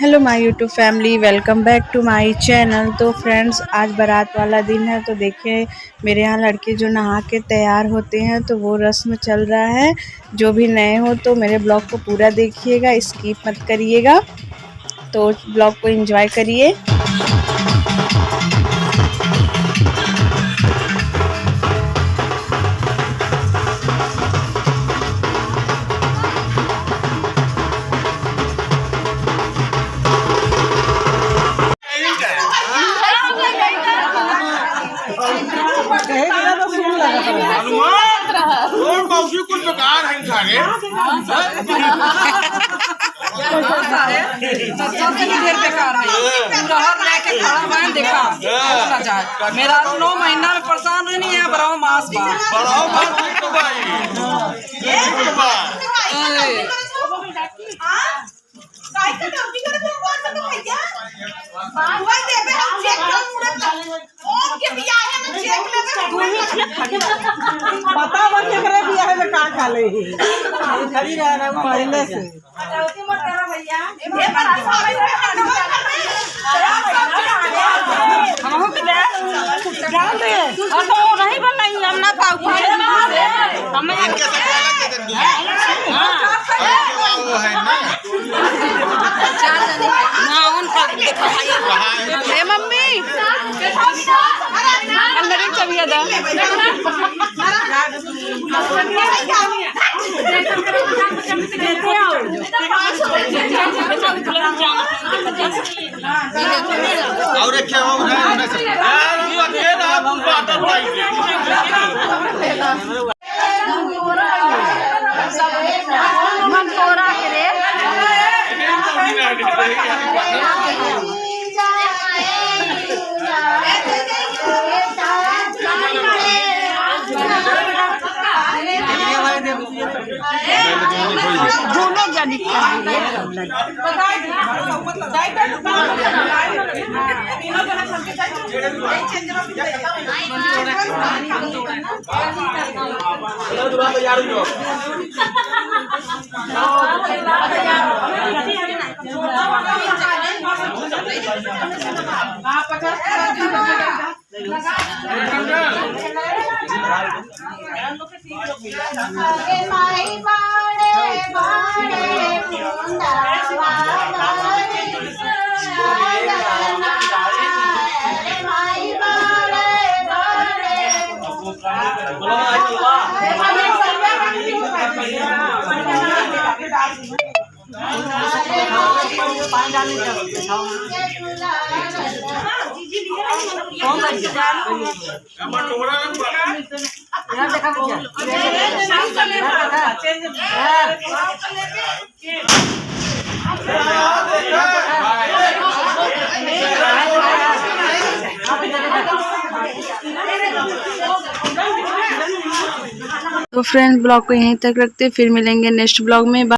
Hello my YouTube family, welcome back to my channel. तो friends, आज बारात वाला दिन है। तो देखिए, मेरे यहाँ लड़के जो नहा के तैयार होते हैं तो वो रस्म चल रहा है। जो भी नए हो तो मेरे ब्लॉग को पूरा देखिएगा, स्किप मत करिएगा। तो ब्लॉग को एंजॉय करिए। कुछ बेकार है सारे बेकार है। लेके खड़ा हुआ देखा जाए। मेरा 9 महीना में परेशान नहीं है। बराव मास पता बच्चे करे बिया है का खाले खड़ी रहना पहले से डाल दे तो नहीं बनाई हम ना पाऊ हमें है ना ना उनका देखो हे मम्मी अंदर एक चबिया दा और क्या हो रहा है सब यार ये अकेला बात भाई मन तोरा रे दोनों जानी तो फ्रेंड्स, ब्लॉग को यहीं तक रखते, फिर मिलेंगे नेक्स्ट ब्लॉग में।